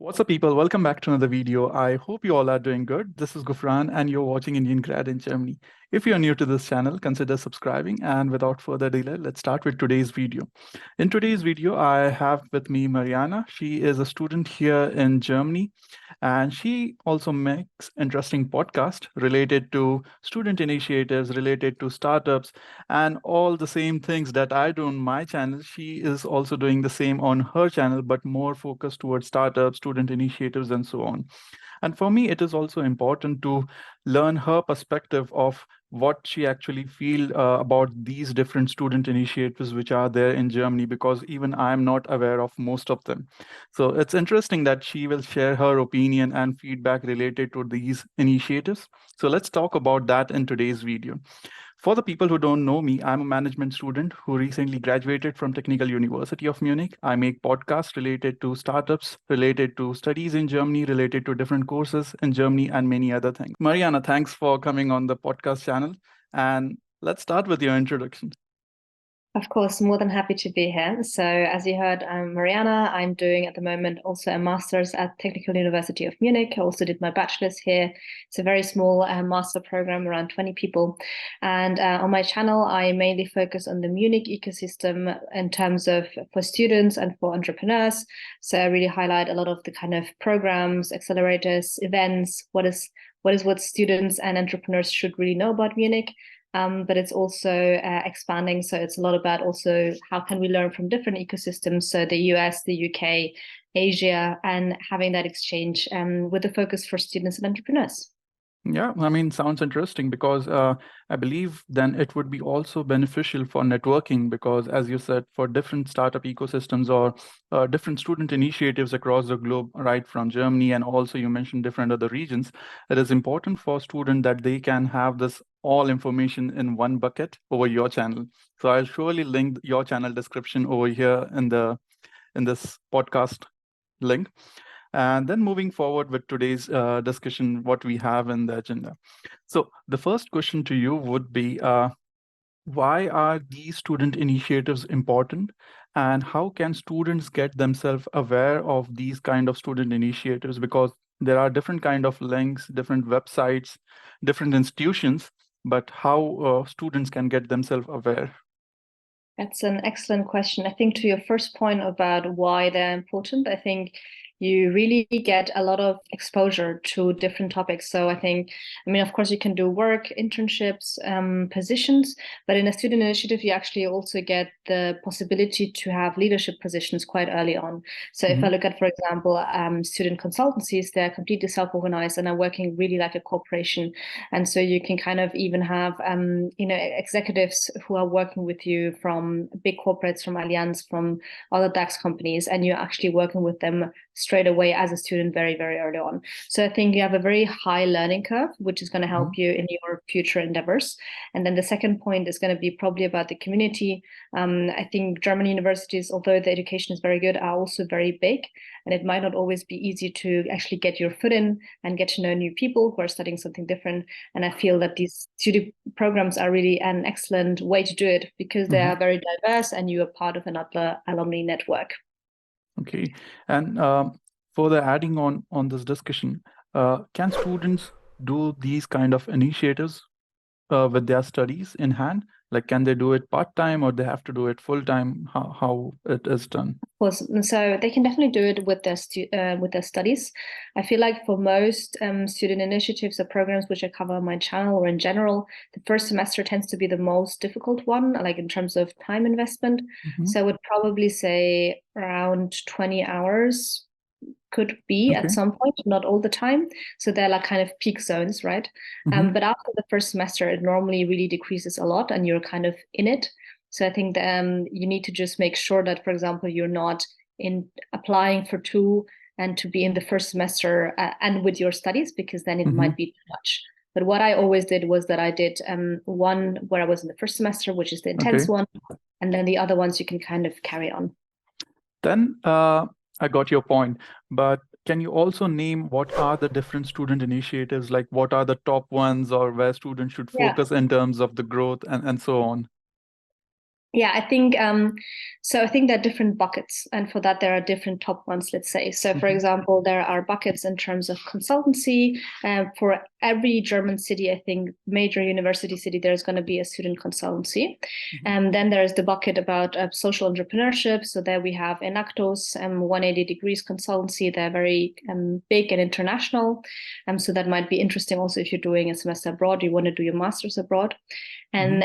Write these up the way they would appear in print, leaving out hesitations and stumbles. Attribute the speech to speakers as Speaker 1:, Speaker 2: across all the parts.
Speaker 1: What's up, people? Welcome back to another video. I hope you all are doing good. This is Gufran, and you're watching Indian Grad in Germany. If you're new to this channel, consider subscribing. And without further delay, let's start with today's video. In today's video, I have with me Mariana. She is a student here in Germany, and she also makes interesting podcast related to student initiatives, related to startups, and all the same things that I do on my channel. She is also doing the same on her channel, but more focused towards startups, student initiatives, and so on. And for me, it is also important to learn her perspective of what she actually feel about these different student initiatives which are there in Germany, because even I'm not aware of most of them. So it's interesting that she will share her opinion and feedback related to these initiatives. So let's talk about that in today's video. For the people who don't know me, I'm a management student who recently graduated from Technical University of Munich. I make podcasts related to startups, related to studies in Germany, related to different courses in Germany, and many other things. Mariana, thanks for coming on the podcast channel. And let's start with your introduction.
Speaker 2: Of course, more than happy to be here. So, as you heard, I'm Mariana. I'm doing at the moment also a master's at Technical University of Munich. I also did my bachelor's here. It's a very small master program, around 20 people. And on my channel, I mainly focus on the Munich ecosystem in terms of for students and for entrepreneurs. So I really highlight a lot of the kind of programs, accelerators, events, what students and entrepreneurs should really know about Munich. But it's also expanding. So it's a lot about also how can we learn from different ecosystems. So the US, the UK, Asia, and having that exchange with a focus for students and entrepreneurs.
Speaker 1: Yeah, I mean, sounds interesting because I believe then it would be also beneficial for networking because, as you said, for different startup ecosystems or different student initiatives across the globe, right from Germany, and also you mentioned different other regions, it is important for students that they can have this all information in one bucket over your channel. So I'll surely link your channel description over here in this podcast link. And then moving forward with today's discussion, what we have in the agenda. So the first question to you would be, why are these student initiatives important? And how can students get themselves aware of these kind of student initiatives? Because there are different kind of links, different websites, different institutions, but how students can get themselves aware?
Speaker 2: That's an excellent question. I think to your first point about why they're important, I think you really get a lot of exposure to different topics. So I think, of course, you can do work, internships, positions, but in a student initiative, you actually also get the possibility to have leadership positions quite early on. So if I look at, for example, student consultancies, they're completely self-organized and are working really like a corporation. And so you can kind of even have, executives who are working with you from big corporates, from Allianz, from other DAX companies, and you're actually working with them straight away as a student very, very early on. So I think you have a very high learning curve, which is going to help you in your future endeavors. And then the second point is going to be probably about the community. I think German universities, although the education is very good, are also very big. And it might not always be easy to actually get your foot in and get to know new people who are studying something different. And I feel that these study programs are really an excellent way to do it because they are very diverse and you are part of another alumni network.
Speaker 1: Okay, and further adding on this discussion, can students do these kind of initiatives with their studies in hand? Like, can they do it part-time or they have to do it full-time? How it is done?
Speaker 2: Of course, so they can definitely do it with their studies. I feel like for most student initiatives or programs which I cover on my channel or in general, the first semester tends to be the most difficult one, like in terms of time investment. So I would probably say around 20 hours could be at some point, not all the time. So they're like kind of peak zones, right? But after the first semester, it normally really decreases a lot and you're kind of in it. So I think you need to just make sure that, for example, you're not in applying for two and to be in the first semester and with your studies, because then it might be too much. But what I always did was that I did one where I was in the first semester, which is the intense one, and then the other ones you can kind of carry on.
Speaker 1: Then I got your point, but can you also name what are the different student initiatives, like what are the top ones or where students should focus in terms of the growth and so on?
Speaker 2: Yeah, I think so. I think there are different buckets, and for that there are different top ones. Let's say so. For example, there are buckets in terms of consultancy. For every German city, I think major university city, there's going to be a student consultancy, and then there is the bucket about social entrepreneurship. So there we have Enactus, 180 degrees consultancy. They're very big and international, so that might be interesting also if you're doing a semester abroad, you want to do your master's abroad. And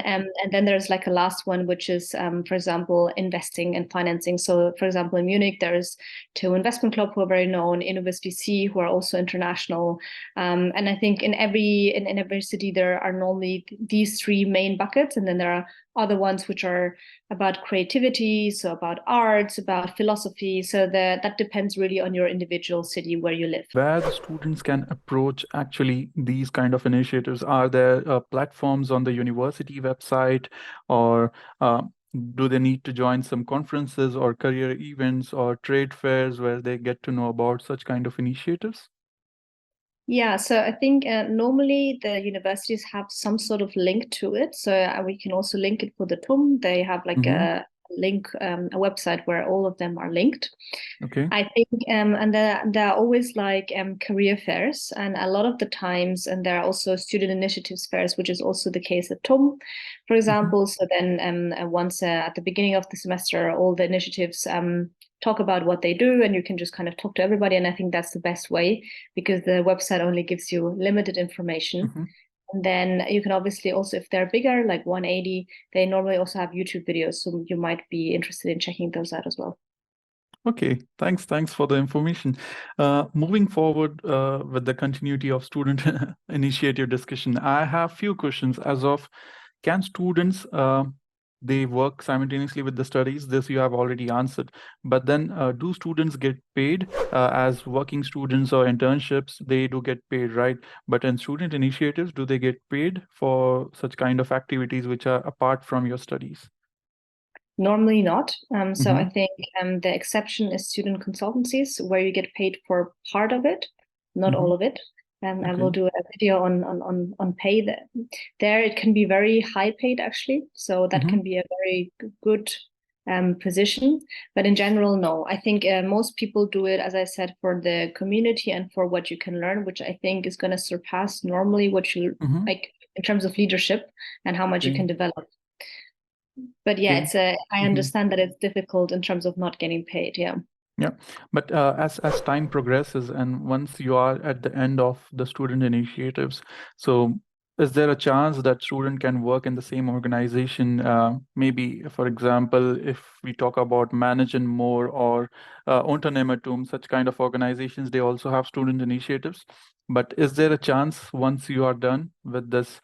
Speaker 2: then there's like a last one, which is, for example, investing and financing. So, for example, in Munich, there's two investment club who are very known, Innovis VC, who are also international. And I think in every city there are normally these three main buckets, and then there are other ones which are about creativity, so about arts, about philosophy. So that depends really on your individual city where you live.
Speaker 1: Where the students can approach actually these kind of initiatives? Are there platforms on the university website, or do they need to join some conferences or career events or trade fairs where they get to know about such kind of initiatives?
Speaker 2: Yeah, so I think normally the universities have some sort of link to it. So we can also link it for the TUM. They have like a link, a website where all of them are linked.
Speaker 1: Okay.
Speaker 2: I think, and there are always like career fairs, and a lot of the times, and there are also student initiatives fairs, which is also the case at TUM, for example. So then once at the beginning of the semester, all the initiatives talk about what they do, and you can just kind of talk to everybody. And I think that's the best way, because the website only gives you limited information. And then you can obviously also, if they're bigger, like 180, they normally also have YouTube videos. So you might be interested in checking those out as well.
Speaker 1: Okay, thanks for the information. Moving forward with the continuity of student initiative discussion, I have few questions as of, can students they work simultaneously with the studies? This you have already answered. But then do students get paid as working students or internships? They do get paid, right? But in student initiatives, do they get paid for such kind of activities which are apart from your studies?
Speaker 2: Normally not. So I think the exception is student consultancies, where you get paid for part of it, not all of it. I will do a video on pay. There it can be very high paid actually, so that can be a very good position. But in general, no. I think most people do it, as I said, for the community and for what you can learn, which I think is going to surpass normally what you like in terms of leadership and how much you can develop. But yeah,
Speaker 1: Okay.
Speaker 2: it's I understand that it's difficult in terms of not getting paid. Yeah.
Speaker 1: Yeah, but as time progresses and once you are at the end of the student initiatives, so is there a chance that student can work in the same organization? Maybe, for example, if we talk about Manage and More or UnternehmerTUM, such kind of organizations, they also have student initiatives. But is there a chance once you are done with this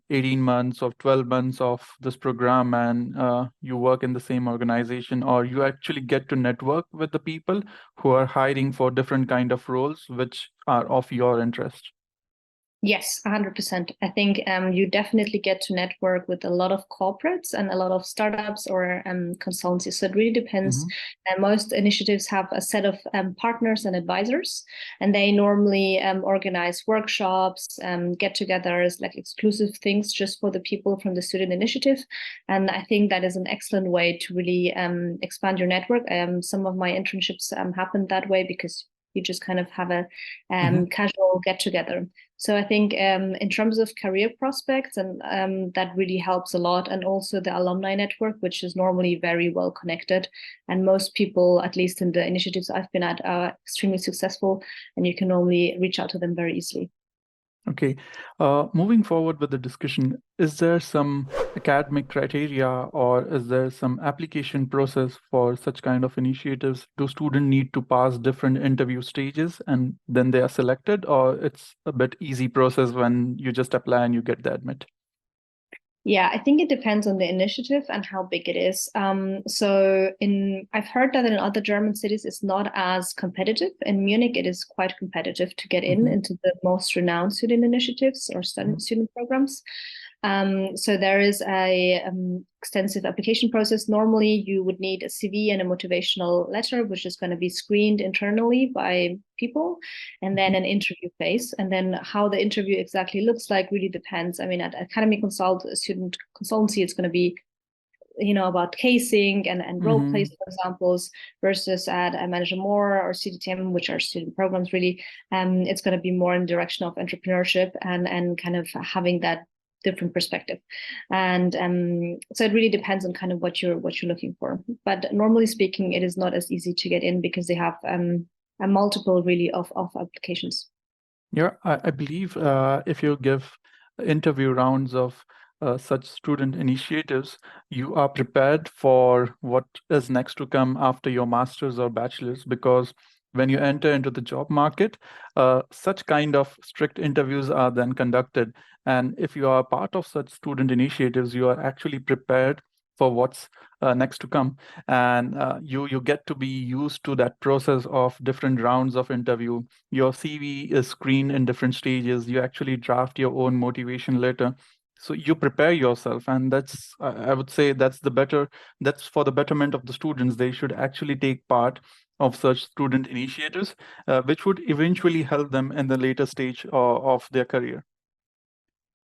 Speaker 1: 18 months or 12 months of this program and you work in the same organization, or you actually get to network with the people who are hiring for different kind of roles which are of your interest?
Speaker 2: Yes, 100%. I think you definitely get to network with a lot of corporates and a lot of startups or consultancies. So it really depends. Most initiatives have a set of partners and advisors, and they normally organize workshops, get-togethers, like exclusive things just for the people from the student initiative. And I think that is an excellent way to really expand your network. Some of my internships happened that way, because you just kind of have a casual get-together. So I think in terms of career prospects, and that really helps a lot. And also the alumni network, which is normally very well connected. And most people, at least in the initiatives I've been at, are extremely successful, and you can normally reach out to them very easily.
Speaker 1: Okay, moving forward with the discussion, is there some academic criteria or is there some application process for such kind of initiatives? Do students need to pass different interview stages and then they are selected, or it's a bit easy process when you just apply and you get the admit?
Speaker 2: Yeah, I think it depends on the initiative and how big it is. I've heard that in other German cities it's not as competitive. In Munich, it is quite competitive to get into the most renowned student initiatives or student programs. So there is a extensive application process. Normally, you would need a CV and a motivational letter, which is going to be screened internally by people, and then an interview phase. And then how the interview exactly looks like really depends. I mean, at academy student consultancy, it's going to be about casing and role plays,
Speaker 1: Mm-hmm.
Speaker 2: for examples, versus at Manager More or CDTM, which are student programs really. It's going to be more in the direction of entrepreneurship and kind of having that different perspective. And so it really depends on kind of what you're looking for. But normally speaking, it is not as easy to get in because they have a multiple really of applications.
Speaker 1: Yeah, I believe if you give interview rounds of such student initiatives, you are prepared for what is next to come after your master's or bachelor's, because when you enter into the job market, such kind of strict interviews are then conducted. And if you are part of such student initiatives, you are actually prepared for what's next to come. And you get to be used to that process of different rounds of interview. Your CV is screened in different stages. You actually draft your own motivation letter. So you prepare yourself, and that's, I would say, that's for the betterment of the students. They should actually take part of such student initiatives, which would eventually help them in the later stage of their career.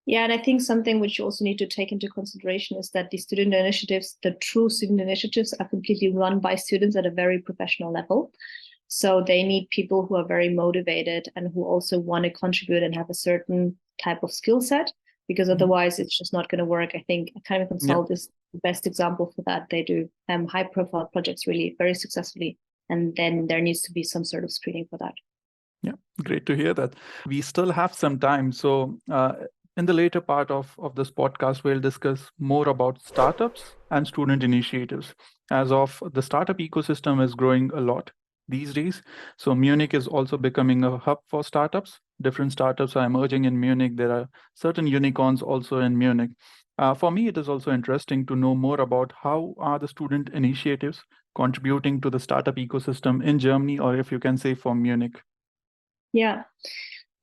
Speaker 2: Yeah, and I think something which you also need to take into consideration is that the student initiatives, the true student initiatives, are completely run by students at a very professional level. So they need people who are very motivated and who also want to contribute and have a certain type of skill set, because
Speaker 1: Mhm.
Speaker 2: otherwise it's just not going to work. I think Academic
Speaker 1: Yeah.
Speaker 2: Consult is the best example for that. They do high profile projects really very successfully. And then there needs to be some sort of screening for that.
Speaker 1: Yeah, great to hear that. We still have some time. So, in the later part of this podcast, we'll discuss more about startups and student initiatives. As of the startup ecosystem is growing a lot these days. So, Munich is also becoming a hub for startups. Different startups are emerging in Munich. There are certain unicorns also in Munich. For me, it is also interesting to know more about how are the student initiatives contributing to the startup ecosystem in Germany, or if you can say for Munich.
Speaker 2: Yeah.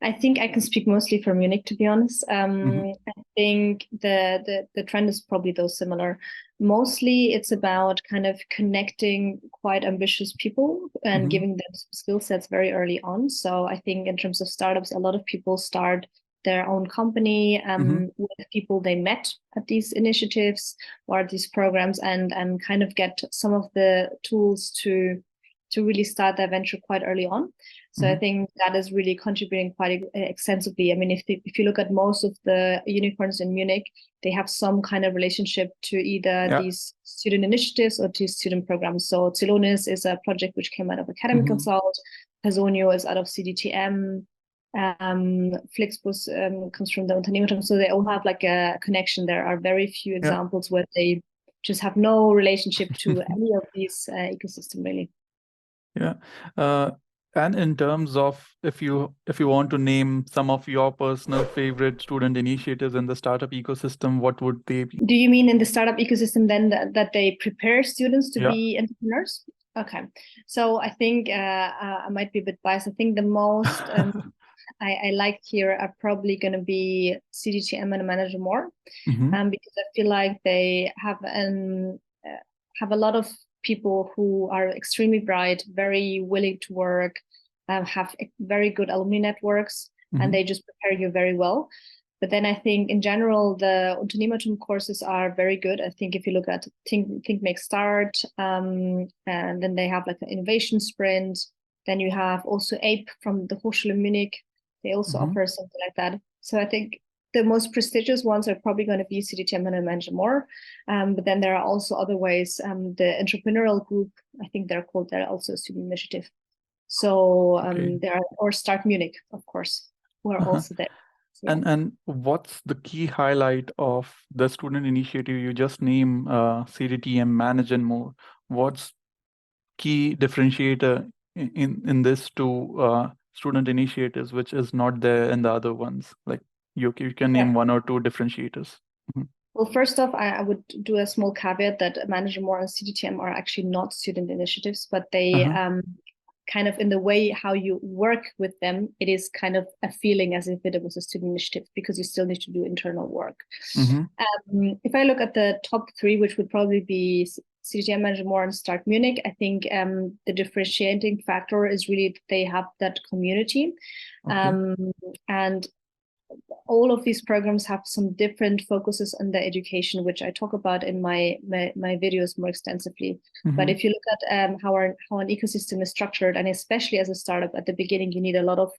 Speaker 2: I think I can speak mostly for Munich, to be honest.
Speaker 1: Mhm.
Speaker 2: I think the trend is probably though similar. Mostly, it's about kind of connecting quite ambitious people and
Speaker 1: Mhm.
Speaker 2: giving them some skill sets very early on. So I think in terms of startups, a lot of people start their own company
Speaker 1: Mhm.
Speaker 2: with people they met at these initiatives or these programs, and kind of get some of the tools to really start their venture quite early on. So I
Speaker 1: Mhm.
Speaker 2: think that is really contributing quite extensively. I mean, if you look at most of the unicorns in Munich, they have some kind of relationship to either
Speaker 1: Yeah.
Speaker 2: these student initiatives or to student programs. So Celonis is a project which came out of Academic
Speaker 1: Mhm.
Speaker 2: Consult. Personio is out of CDTM. Flixbus comes from the UnternehmerTUM. So they all have like a connection. There are very few
Speaker 1: Yeah.
Speaker 2: examples where they just have no relationship to any of these ecosystem really.
Speaker 1: Yeah. Uh, and in terms of, if you want to name some of your personal favorite student initiatives in the startup ecosystem, what would they be?
Speaker 2: Do you mean in the startup ecosystem then that they prepare students to
Speaker 1: Yeah.
Speaker 2: be entrepreneurs? Okay, so I think I might be a bit biased. I think the most I like here are probably going to be CDTM and Manager More,
Speaker 1: Mhm.
Speaker 2: because I feel like they have a lot of people who are extremely bright, very willing to work, have very good alumni networks, and
Speaker 1: Mhm.
Speaker 2: they just prepare you very well. But then I think in general, the UnternehmerTUM courses are very good. I think if you look at Think, Make, Start, and then they have like an innovation sprint. Then you have also APE from the Hochschule Munich. They also
Speaker 1: Mhm.
Speaker 2: offer something like that. So I think the most prestigious ones are probably going to be CDTM and Manager More. But then there are also other ways. The entrepreneurial group, I think they're also a student initiative. So
Speaker 1: Okay.
Speaker 2: there are, or Start Munich, of course, who are
Speaker 1: Uh-huh.
Speaker 2: also there. So, yeah.
Speaker 1: And what's the key highlight of the student initiative you just named, CDTM Manage and More? What's key differentiator in this two student initiatives, which is not there in the other ones? Like you can
Speaker 2: Yeah.
Speaker 1: name one or two differentiators. Mhm.
Speaker 2: Well, first off, I would do a small caveat that Manager More and CDTM are actually not student initiatives, but they
Speaker 1: Uh-huh.
Speaker 2: kind of in the way how you work with them, it is kind of a feeling as if it was a student initiative because you still need to do internal work.
Speaker 1: Mhm.
Speaker 2: If I look at the top three, which would probably be CDTM, Manager More, and Start Munich, I think the differentiating factor is really that they have that community.
Speaker 1: Okay.
Speaker 2: And all of these programs have some different focuses on the education, which I talk about in my videos more extensively. But if you look at how an ecosystem is structured, and especially as a startup at the beginning, you need a lot of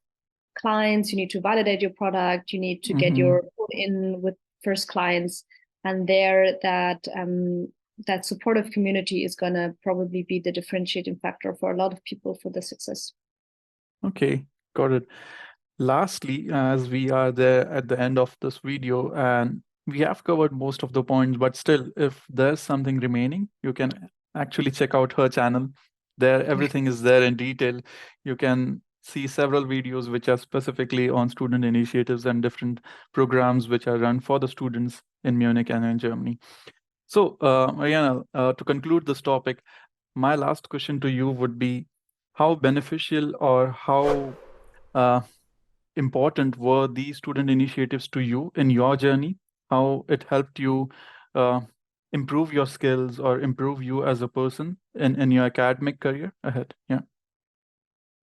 Speaker 2: clients, you need to validate your product, you need to get your foot in with first clients, and there that supportive community is going to probably be the differentiating factor for a lot of people for the success.
Speaker 1: Okay, got it. Lastly, as we are there at the end of this video and we have covered most of the points, but still, if there's something remaining, you can actually check out her channel. There, everything is there in detail. You can see several videos which are specifically on student initiatives and different programs which are run for the students in Munich and in Germany. So, Mariana, to conclude this topic, my last question to you would be, how beneficial or how important were these student initiatives to you in your journey? How it helped you uh, improve your skills or improve you as a person in your academic career ahead? Yeah.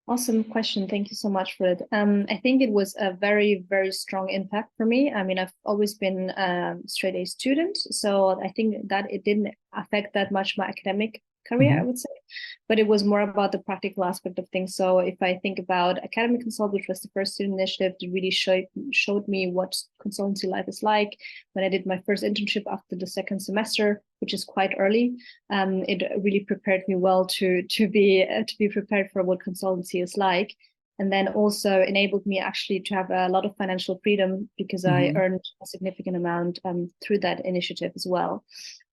Speaker 2: Awesome question. Thank you so much for it. I think it was a very, very strong impact for me. I mean, I've always been a straight A student, so I think that it didn't affect that much my academic career, I would say, but it was more about the practical aspect of things. So if I think about Academic Consult, which was the first student initiative, it really showed me what consultancy life is like. When I did my first internship after the second semester, which is quite early, it really prepared me well to be prepared for what consultancy is like. And then also enabled me actually to have a lot of financial freedom because I earned a significant amount through that initiative as well.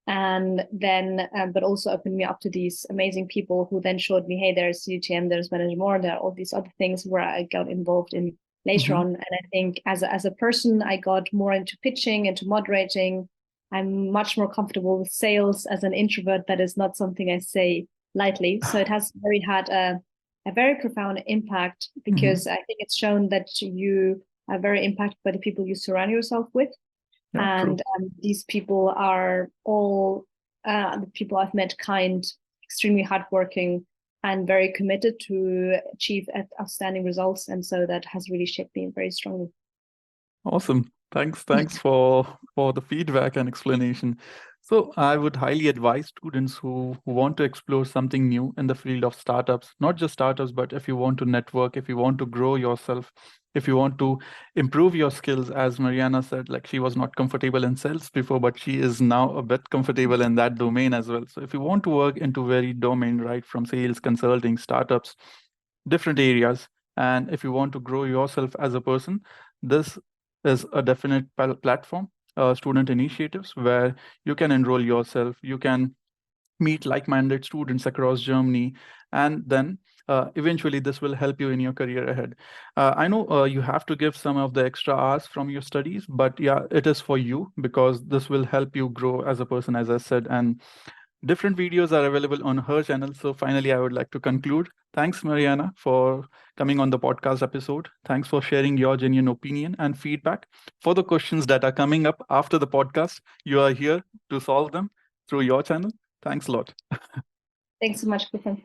Speaker 2: And then, but also opened me up to these amazing people who then showed me, hey, there's CDTM, there's Manage More, there are all these other things where I got involved in later on. And I think as a person, I got more into pitching, into moderating. I'm much more comfortable with sales as an introvert. That is not something I say lightly. So it has had a very profound impact because I think it's shown that you are very impacted by the people you surround yourself with. Yeah, and these people are all the people I've met, kind, extremely hardworking, and very committed to achieve outstanding results. And so that has really shaped me very strongly.
Speaker 1: Awesome. Thanks for the feedback and explanation. So I would highly advise students who want to explore something new in the field of startups, not just startups, but if you want to network, if you want to grow yourself, if you want to improve your skills, as Mariana said, like she was not comfortable in sales before, but she is now a bit comfortable in that domain as well. So if you want to work into very domain, right, from sales, consulting, startups, different areas, and if you want to grow yourself as a person, this is a definite platform, student initiatives, where you can enroll yourself, you can meet like-minded students across Germany, and then eventually this will help you in your career ahead. I know you have to give some of the extra hours from your studies, but yeah, it is for you because this will help you grow as a person, as I said, and different videos are available on her channel. So finally, I would like to conclude. Thanks, Mariana, for coming on the podcast episode. Thanks for sharing your genuine opinion and feedback. For the questions that are coming up after the podcast, you are here to solve them through your channel. Thanks a lot.
Speaker 2: Thanks so much, Griffin.